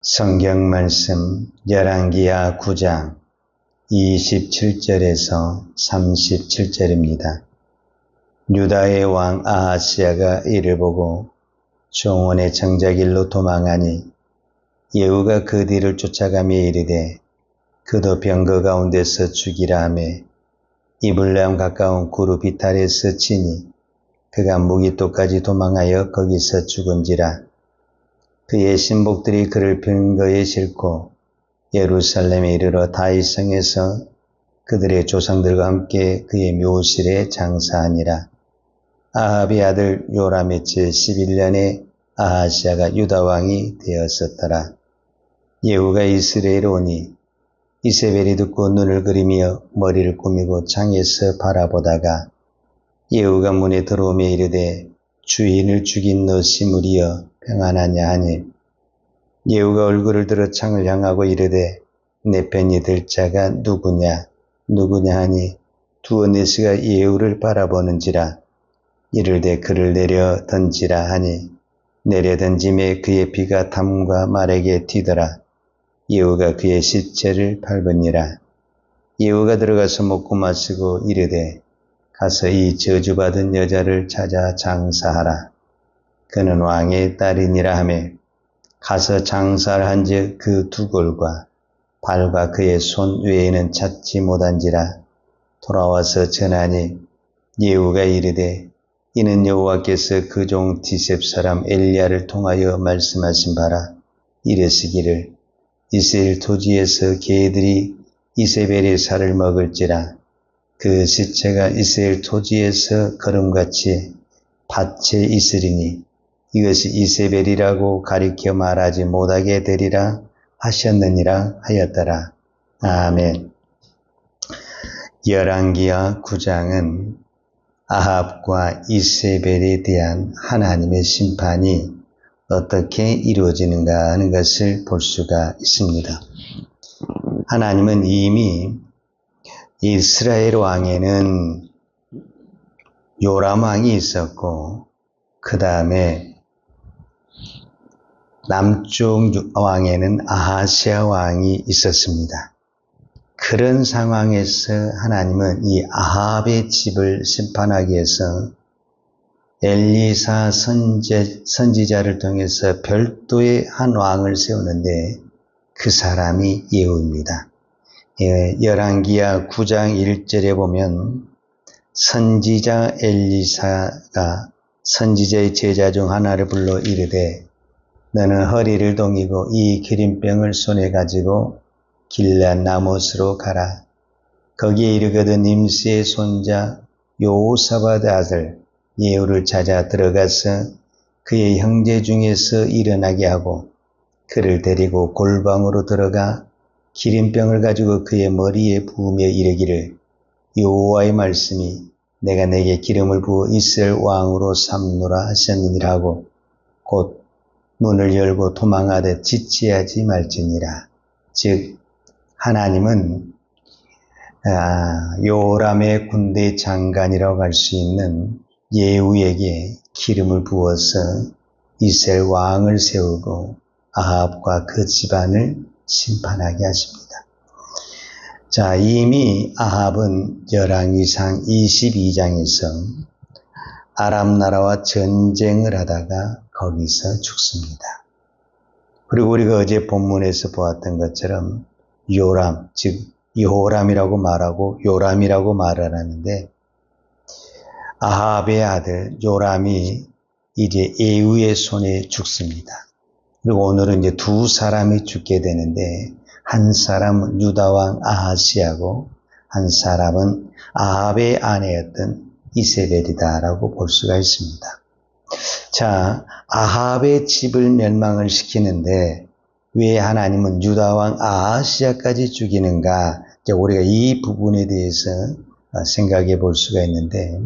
성경 말씀 열왕기하 9장 27절에서 37절입니다. 유다의 왕 아하스야가 이를 보고 종원의 정작일로 도망하니 예후가 그 뒤를 쫓아가며 이르되 그도 병거 가운데서 죽이라 하매 이블람 가까운 구루 비탈에서 치니 그가 무기토까지 도망하여 거기서 죽은지라. 그의 신복들이 그를 병거에 싣고 예루살렘에 이르러 다윗성에서 그들의 조상들과 함께 그의 묘실에 장사하니라. 아합의 아들 요람의 제 11년에 아하시아가 유다 왕이 되었었더라. 예후가 이스라엘에 오니 이세벨이 듣고 눈을 그리며 머리를 꾸미고 창에서 바라보다가 예후가 문에 들어오며 이르되 주인을 죽인 너 시므리여 평안하냐 하니 예후가 얼굴을 들어 창을 향하고 이르되 내 편이 들 자가 누구냐 하니 두 언니스가 예후를 바라보는지라. 이르되 그를 내려 던지라 하니 내려 던짐에 그의 피가 담과 말에게 튀더라. 예후가 그의 시체를 밟으니라. 예후가 들어가서 먹고 마시고 이르되 가서 이 저주받은 여자를 찾아 장사하라. 그는 왕의 딸이니라 하매 가서 장사를 한즉 그 두 골과 발과 그의 손 외에는 찾지 못한지라. 돌아와서 전하니 예후가 이르되 이는 여호와께서 그 종 디셉 사람 엘리야를 통하여 말씀하신 바라. 이르시기를 이스라엘 토지에서 개들이 이세벨의 살을 먹을지라. 그 시체가 이스라엘 토지에서 거름같이 밭에 있으리니 이것이 이세벨이라고 가리켜 말하지 못하게 되리라 하셨느니라 하였더라. 아멘. 열왕기하 9장은 아합과 이세벨에 대한 하나님의 심판이 어떻게 이루어지는가 하는 것을 볼 수가 있습니다. 하나님은 이미 이스라엘 왕에는 요람 왕이 있었고 그 다음에 남쪽 왕에는 아하시아 왕이 있었습니다. 그런 상황에서 하나님은 이 아합의 집을 심판하기 위해서 엘리사 선지자를 통해서 별도의 한 왕을 세우는데 그 사람이 예후입니다. 열왕기하 9장 1절에 보면 선지자 엘리사가 선지자의 제자 중 하나를 불러 이르되 너는 허리를 동이고 이 기린병을 손에 가지고 길앗 라못으로 가라. 거기에 이르거든 임시의 손자 여호사밧 아들 예후를 찾아 들어가서 그의 형제 중에서 일어나게 하고 그를 데리고 골방으로 들어가 기린병을 가지고 그의 머리에 부으며 이르기를 여호와의 말씀이 내가 내게 기름을 부어 이스라엘 왕으로 삼노라 하셨느니라 하고 곧 문을 열고 도망하되 지체하지 말지니라. 즉 하나님은 요람의 군대 장관이라고 할 수 있는 예후에게 기름을 부어서 이스라엘 왕을 세우고 아합과 그 집안을 심판하게 하십니다. 자, 이미 아합은 열왕기상 22장에서 아람 나라와 전쟁을 하다가 거기서 죽습니다. 그리고 우리가 어제 본문에서 보았던 것처럼 요람, 즉 여호람이라고 말하고 요람이라고 말을 하는데 아합의 아들 요람이 이제 예후의 손에 죽습니다. 그리고 오늘은 이제 두 사람이 죽게 되는데 한 사람은 유다왕 아하시아고 한 사람은 아합의 아내였던 이세벨이다라고 볼 수가 있습니다. 자, 아합의 집을 멸망을 시키는데 왜 하나님은 유다왕 아하시아까지 죽이는가? 이제 우리가 이 부분에 대해서 생각해 볼 수가 있는데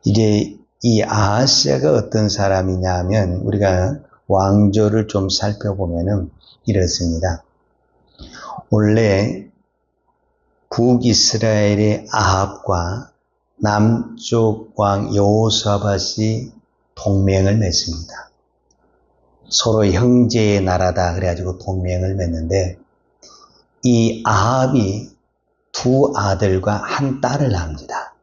이제 이 아하시아가 어떤 사람이냐 하면 우리가 왕조를 좀 살펴보면은 이렇습니다. 원래 북이스라엘의 아합과 남쪽 왕 여호사밧이 동맹을 맺습니다. 서로 형제의 나라다 그래가지고 동맹을 맺는데 이 아합이 두 아들과 한 딸을 낳습니다.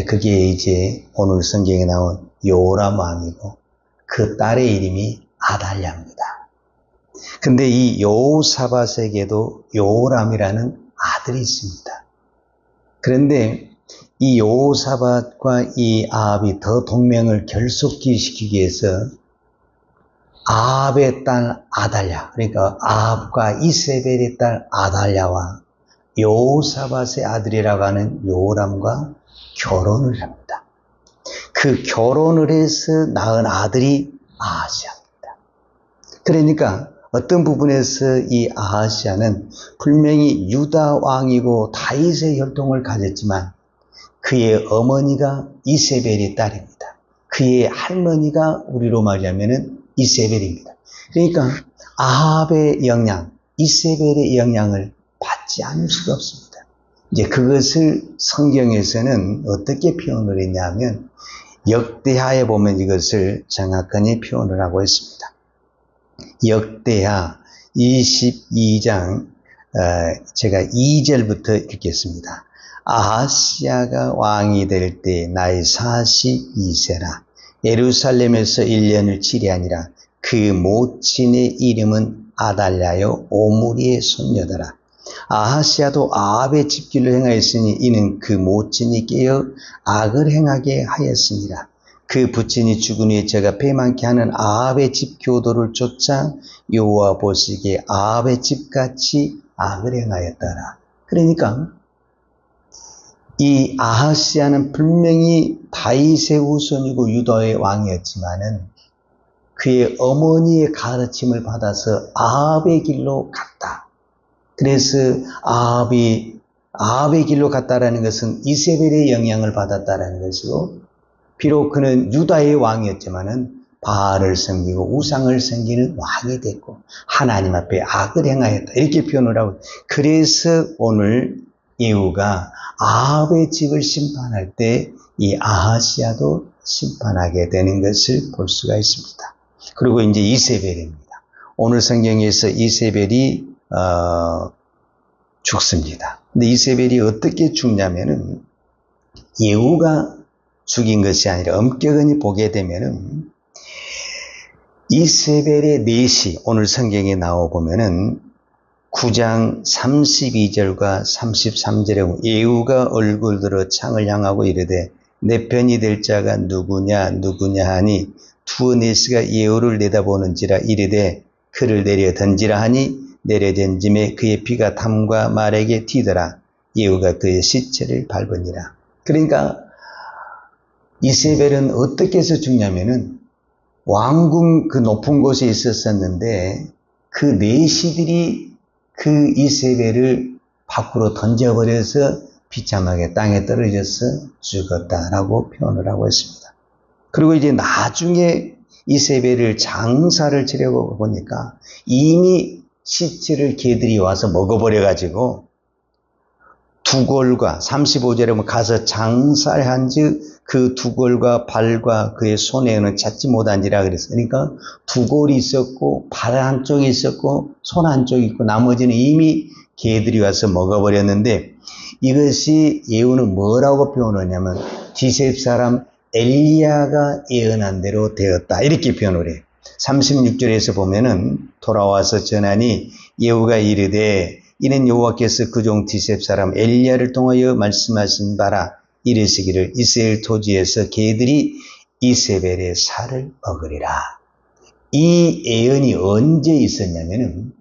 그게 이제 오늘 성경에 나온 요람 왕이고 그 딸의 이름이 아달랴입니다. 근데 이 여호사밧에게도 요람이라는 아들이 있습니다. 그런데 이 여호사밧과 이 아합이 더 동맹을 결속시키기 위해서 아합의 딸 아달랴, 그러니까 아합과 이세벨의 딸 아달랴와 여호사밧의 아들이라고 하는 요람과 결혼을 합니다. 그 결혼을 해서 낳은 아들이 아하시아입니다. 그러니까 어떤 부분에서 이 아하시아는 분명히 유다 왕이고 다윗의 혈통을 가졌지만 그의 어머니가 이세벨의 딸입니다. 그의 할머니가 우리로 말하면 이세벨입니다. 그러니까 아합의 영향, 이세벨의 영향을 받지 않을 수가 없습니다. 이제 그것을 성경에서는 어떻게 표현을 했냐면 역대하에 보면 이것을 정확하게 표현을 하고 있습니다. 역대하 22장 제가 2절부터 읽겠습니다. 아하시아가 왕이 될 때 나이 42세라 예루살렘에서 1년을 치리하니라. 그 모친의 이름은 아달랴요 오므리의 손녀더라. 아하시아도 아합의 집길로 행하였으니 이는 그 모친이 깨어 악을 행하게 하였습니다. 그 부친이 죽은 후에 저가 배만케 하는 아합의 집 교도를 쫓아 여호와 보시기에 아합의 집같이 악을 행하였더라. 그러니까 이 아하시아는 분명히 다윗의 후손이고 유다의 왕이었지만은 그의 어머니의 가르침을 받아서 아합의 길로 갔다. 그래서 아합의 길로 갔다라는 것은 이세벨의 영향을 받았다라는 것이고, 비록 그는 유다의 왕이었지만은 바알을 섬기고 우상을 섬기는 왕이 됐고 하나님 앞에 악을 행하였다 이렇게 표현을 하고, 그래서 오늘 예후가 아합의 집을 심판할 때 이 아하시아도 심판하게 되는 것을 볼 수가 있습니다. 그리고 이제 이세벨입니다. 오늘 성경에서 이세벨이 죽습니다. 근데 이세벨이 어떻게 죽냐면은 예후가 죽인 것이 아니라 엄격히 보게 되면은 이세벨의 넷이 오늘 성경에 나와 보면은 9장 32절과 33절에 예후가 얼굴 들어 창을 향하고 이르되 내 편이 될 자가 누구냐 하니 두 넷이가 예후를 내다보는지라 이르되 그를 내려 던지라 하니 내려 던짐에 그의 피가 담과 말에게 튀더라. 예후가 그의 시체를 밟으니라. 그러니까 이세벨은 어떻게 해서 죽냐면은 왕궁 그 높은 곳에 있었었는데 그 내시들이 그 이세벨을 밖으로 던져버려서 비참하게 땅에 떨어져서 죽었다라고 표현을 하고 있습니다. 그리고 이제 나중에 이세벨을 장사를 치려고 보니까 이미 시체를 개들이 와서 먹어버려가지고 두골과 35절에 보면 가서 장사를 한즉 그 두골과 발과 그의 손에는 찾지 못한지라 그랬어요. 그러니까 두골이 있었고 발 한쪽이 있었고 손 한쪽이 있고 나머지는 이미 개들이 와서 먹어버렸는데, 이것이 예후는 뭐라고 표현하냐면 디셉 사람 엘리야가 예언한 대로 되었다 이렇게 표현을 해요. 36절에서 보면은 돌아와서 전하니 예후가 이르되 이는 여호와께서 그 종 디셉 사람 엘리야를 통하여 말씀하신 바라 이르시기를 이스라엘 토지에서 개들이 이세벨의 살을 먹으리라. 이 예언이 언제 있었냐면은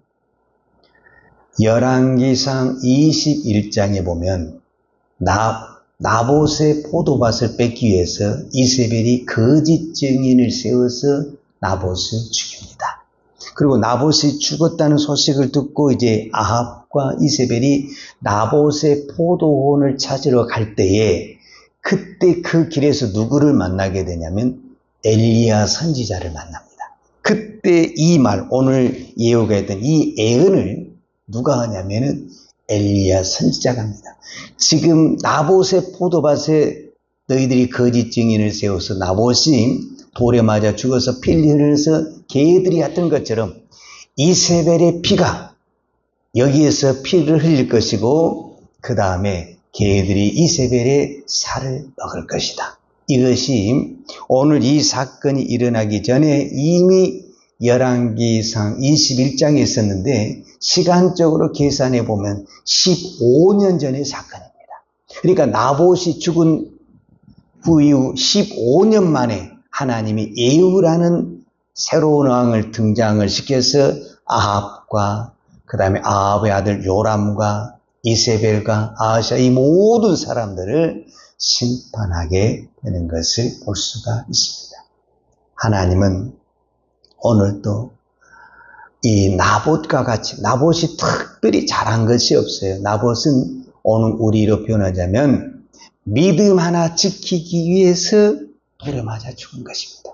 열왕기상 21장에 보면 나봇의 포도밭을 뺏기 위해서 이세벨이 거짓 증인을 세워서 나봇을 죽입니다. 그리고 나봇이 죽었다는 소식을 듣고 이제 아합과 이세벨이 나봇의 포도원을 찾으러 갈 때에 그때 그 길에서 누구를 만나게 되냐면 엘리야 선지자를 만납니다. 그때 이 말, 오늘 예후가 했던 이 예언을 누가 하냐면은 엘리야 선지자가 합니다. 지금 나봇의 포도밭에 너희들이 거짓 증인을 세워서 나봇이 돌에 맞아 죽어서 피를 흘려서 개들이 했던 것처럼 이세벨의 피가 여기에서 피를 흘릴 것이고 그 다음에 개들이 이세벨의 살을 먹을 것이다. 이것이 오늘 이 사건이 일어나기 전에 이미 열왕기상 21장에 있었는데 시간적으로 계산해 보면 15년 전의 사건입니다. 그러니까 나봇이 죽은 후 이후 15년 만에 하나님이 예후라는 새로운 왕을 등장을 시켜서 아합과 그 다음에 아합의 아들 요람과 이세벨과 아하시아 이 모든 사람들을 심판하게 되는 것을 볼 수가 있습니다. 하나님은 오늘도 이 나봇과 같이 나봇이 특별히 잘한 것이 없어요. 나봇은 오늘 우리로 표현하자면 믿음 하나 지키기 위해서 돌에 맞아 죽은 것입니다.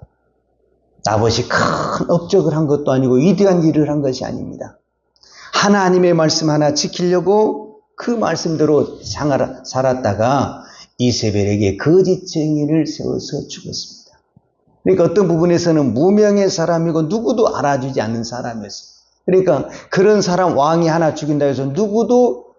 나봇이 큰 업적을 한 것도 아니고 위대한 일을 한 것이 아닙니다. 하나님의 말씀 하나 지키려고 그 말씀대로 살았다가 이세벨에게 거짓 증인을 세워서 죽었습니다. 그러니까 어떤 부분에서는 무명의 사람이고 누구도 알아주지 않는 사람이었어요. 그러니까 그런 사람 왕이 하나 죽인다 해서 누구도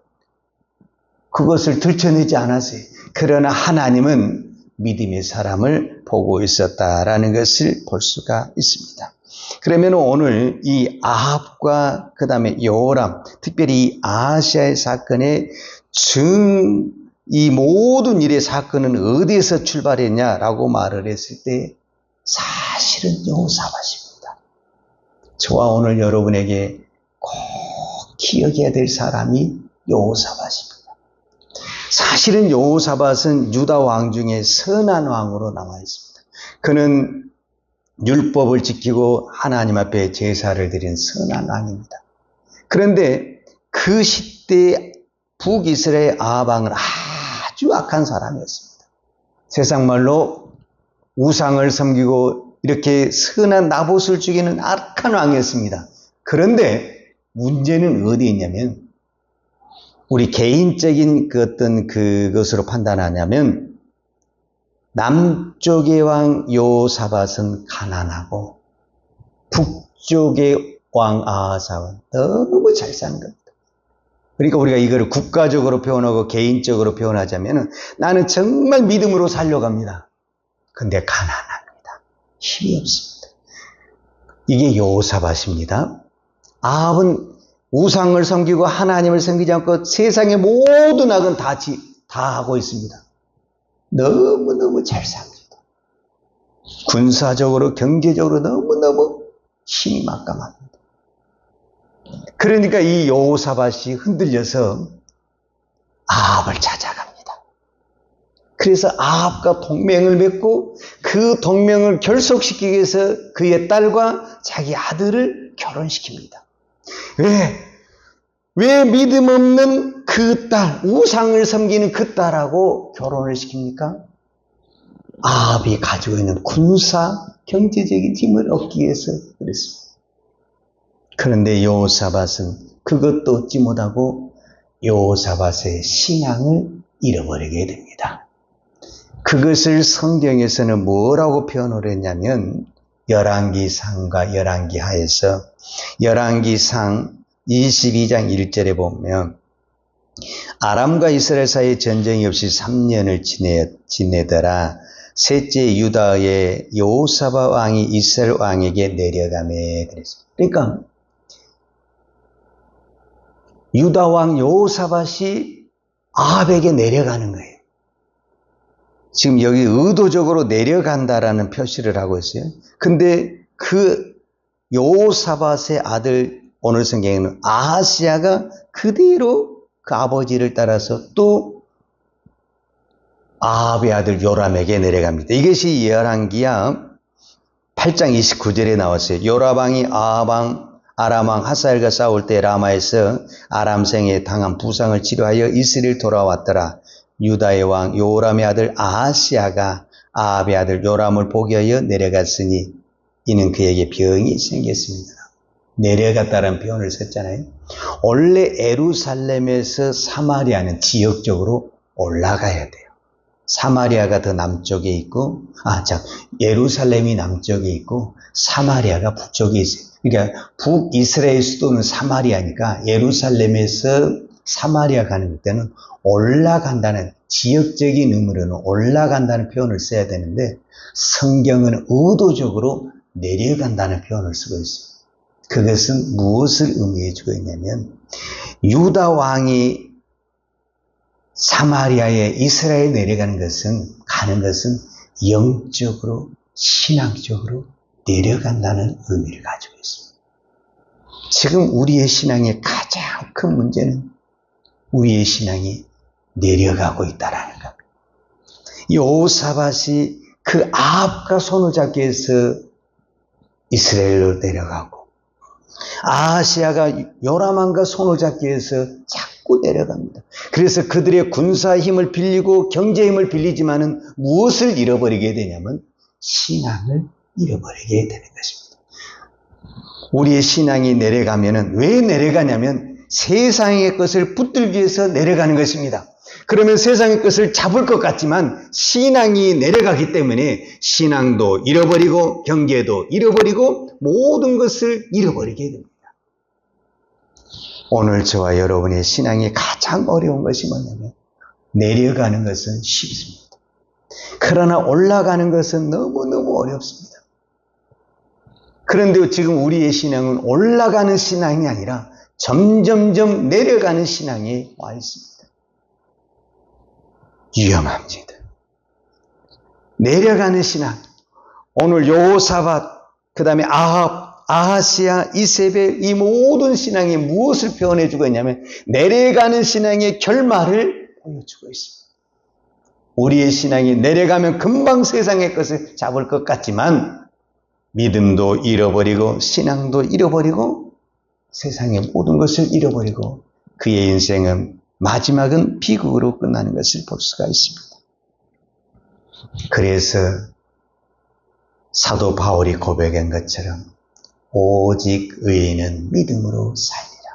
그것을 들춰내지 않았어요. 그러나 하나님은 믿음의 사람을 보고 있었다라는 것을 볼 수가 있습니다. 그러면 오늘 이 아합과 그 다음에 요람, 특별히 이 아하시아의 사건의 이 모든 일의 사건은 어디에서 출발했냐라고 말을 했을 때 사실은 여호사밧입니다. 저와 오늘 여러분에게 꼭 기억해야 될 사람이 여호사밧입니다. 사실은 여호사밧은 유다 왕 중에 선한 왕으로 남아 있습니다. 그는 율법을 지키고 하나님 앞에 제사를 드린 선한 왕입니다. 그런데 그 시대에 북이스라엘 아합 왕은 아주 악한 사람이었습니다. 세상 말로 우상을 섬기고 이렇게 선한 나봇을 죽이는 악한 왕이었습니다. 그런데 문제는 어디에 있냐면 우리 개인적인 그것으로 판단하냐면 남쪽의 왕 여호사밧은 가난하고 북쪽의 왕 아하사는 너무 잘 사는 겁니다. 그러니까 우리가 이거를 국가적으로 표현하고 개인적으로 표현하자면 나는 정말 믿음으로 살려갑니다. 근데 가난합니다. 힘이 없습니다. 이게 여호사밧입니다. 아합은 우상을 섬기고 하나님을 섬기지 않고 세상의 모든 악은 다 하고 있습니다. 너무너무 잘 삽니다. 군사적으로 경제적으로 너무너무 힘이 막강합니다. 그러니까 이 여호사밧이 흔들려서 아합을 찾아갑니다. 그래서 아합과 동맹을 맺고 그 동맹을 결속시키기 위해서 그의 딸과 자기 아들을 결혼시킵니다. 왜 믿음 없는 그 딸, 우상을 섬기는 그 딸하고 결혼을 시킵니까? 아합이 가지고 있는 군사, 경제적인 힘을 얻기 위해서 그랬습니다. 그런데 여호사밧은 그것도 얻지 못하고 여호사밧의 신앙을 잃어버리게 됩니다. 그것을 성경에서는 뭐라고 표현을 했냐면 열왕기상과 열왕기하에서 열왕기상 22장 1절에 보면 아람과 이스라엘 사이에 전쟁이 없이 3년을 지내더라. 셋째 유다의 여호사밧 왕이 이스라엘 왕에게 내려가매 그랬습니다. 그러니까 유다 왕 여호사밧이 아합에게 내려가는 거예요. 지금 여기 의도적으로 내려간다라는 표시를 하고 있어요. 근데 그 여호사밧의 아들 오늘 성경에는 아하시아가 그대로 그 아버지를 따라서 또 아합의 아들 요람에게 내려갑니다. 이것이 열왕기야 8장 29절에 나왔어요. 요람왕이 아람왕 하사엘과 싸울 때 라마에서 아람생에 당한 부상을 치료하여 이스라엘 돌아왔더라. 유다의 왕 요람의 아들 아하시아가 아합의 아들 요람을 보게 하여 내려갔으니 이는 그에게 병이 생겼습니다. 내려갔다는 표현을 썼잖아요. 원래 예루살렘에서 사마리아는 지역적으로 올라가야 돼요. 사마리아가 더 남쪽에 있고, 예루살렘이 남쪽에 있고, 사마리아가 북쪽에 있어요. 그러니까 북이스라엘 수도는 사마리아니까 예루살렘에서 사마리아 가는 때는 올라간다는, 지역적인 의미로는 올라간다는 표현을 써야 되는데, 성경은 의도적으로 내려간다는 표현을 쓰고 있어요. 그것은 무엇을 의미해 주고 있냐면, 유다 왕이 사마리아에 이스라엘에 내려가는 가는 것은 영적으로, 신앙적으로 내려간다는 의미를 가지고 있습니다. 지금 우리의 신앙의 가장 큰 문제는 우리의 신앙이 내려가고 있다라는 겁니다. 여호사밧이 그 아합과 손을 잡기 위해서 이스라엘로 내려가고, 아하시아가 요람왕과 손을 잡기 위해서 자꾸 내려갑니다. 그래서 그들의 군사 힘을 빌리고 경제 힘을 빌리지만은 무엇을 잃어버리게 되냐면 신앙을 잃어버리게 되는 것입니다. 우리의 신앙이 내려가면은, 왜 내려가냐면 세상의 것을 붙들기 위해서 내려가는 것입니다. 그러면 세상의 것을 잡을 것 같지만 신앙이 내려가기 때문에 신앙도 잃어버리고 경계도 잃어버리고 모든 것을 잃어버리게 됩니다. 오늘 저와 여러분의 신앙이 가장 어려운 것이 뭐냐면 내려가는 것은 쉽습니다. 그러나 올라가는 것은 너무너무 어렵습니다. 그런데 지금 우리의 신앙은 올라가는 신앙이 아니라 점점점 내려가는 신앙에 와 있습니다. 위험합니다. 내려가는 신앙. 오늘 여호사밧, 그 다음에 아합, 아하시아, 이세벨, 이 모든 신앙이 무엇을 표현해 주고 있냐면 내려가는 신앙의 결말을 보여주고 있습니다. 우리의 신앙이 내려가면 금방 세상의 것을 잡을 것 같지만 믿음도 잃어버리고 신앙도 잃어버리고 세상의 모든 것을 잃어버리고 그의 인생은 마지막은 비극으로 끝나는 것을 볼 수가 있습니다. 그래서 사도 바울이 고백한 것처럼 오직 의인은 믿음으로 살리라.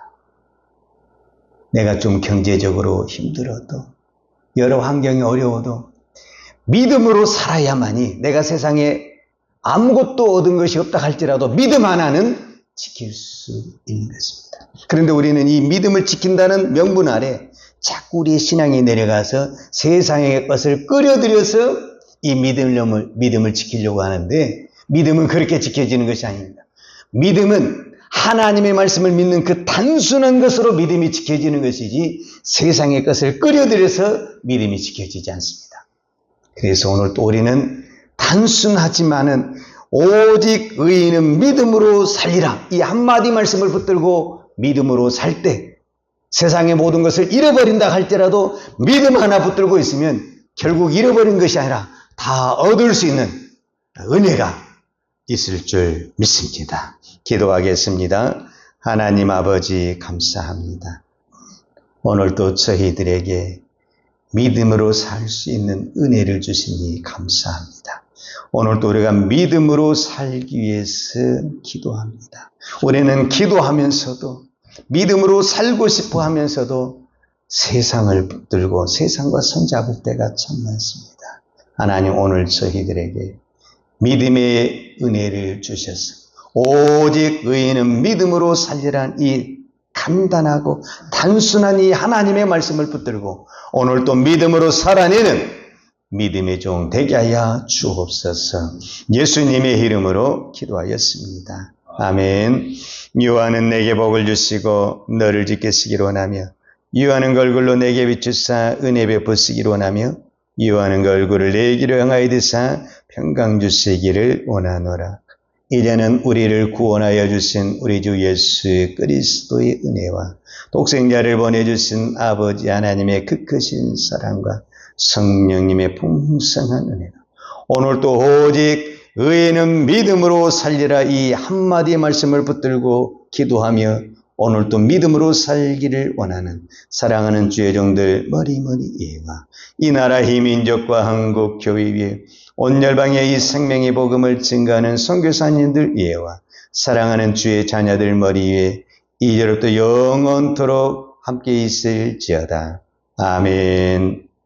내가 좀 경제적으로 힘들어도 여러 환경이 어려워도 믿음으로 살아야만이 내가 세상에 아무것도 얻은 것이 없다 할지라도 믿음 하나는 지킬 수 있는 것입니다. 그런데 우리는 이 믿음을 지킨다는 명분 아래 자꾸 우리의 신앙이 내려가서 세상의 것을 끌어들여서 이 믿음을 지키려고 하는데 믿음은 그렇게 지켜지는 것이 아닙니다. 믿음은 하나님의 말씀을 믿는 그 단순한 것으로 믿음이 지켜지는 것이지 세상의 것을 끌어들여서 믿음이 지켜지지 않습니다. 그래서 오늘 또 우리는 단순하지만은 오직 의인은 믿음으로 살리라. 이 한마디 말씀을 붙들고 믿음으로 살 때 세상의 모든 것을 잃어버린다 할지라도 믿음 하나 붙들고 있으면 결국 잃어버린 것이 아니라 다 얻을 수 있는 은혜가 있을 줄 믿습니다. 기도하겠습니다. 하나님 아버지 감사합니다. 오늘도 저희들에게 믿음으로 살 수 있는 은혜를 주시니 감사합니다. 오늘도 우리가 믿음으로 살기 위해서 기도합니다. 우리는 기도하면서도 믿음으로 살고 싶어 하면서도 세상을 붙들고 세상과 손잡을 때가 참 많습니다. 하나님 오늘 저희들에게 믿음의 은혜를 주셔서 오직 의인은 믿음으로 살리란 이 간단하고 단순한 이 하나님의 말씀을 붙들고 오늘 또 믿음으로 살아내는 믿음의 종 되게 하여 주옵소서. 예수님의 이름으로 기도하였습니다. 아멘. 유하는 내게 복을 주시고 너를 지키시기를 원하며 유하는 걸굴로 내게 비추사 은혜 베푸시기를 원하며 유하는 걸굴을 내 길을 향하여 드사 평강 주시기를 원하노라. 이제는 우리를 구원하여 주신 우리 주 예수 그리스도의 은혜와 독생자를 보내주신 아버지 하나님의 그 크신 사랑과 성령님의 풍성한 은혜가 오늘도 오직 의인은 믿음으로 살리라 이 한마디의 말씀을 붙들고 기도하며 오늘도 믿음으로 살기를 원하는 사랑하는 주의 종들 머리머리 예와 이 나라 이 민족과 한국 교회 위에 온 열방에 이 생명의 복음을 증거하는 선교사님들 예와 사랑하는 주의 자녀들 머리 위에 이제로부터 영원토록 함께 있을지어다. 아멘.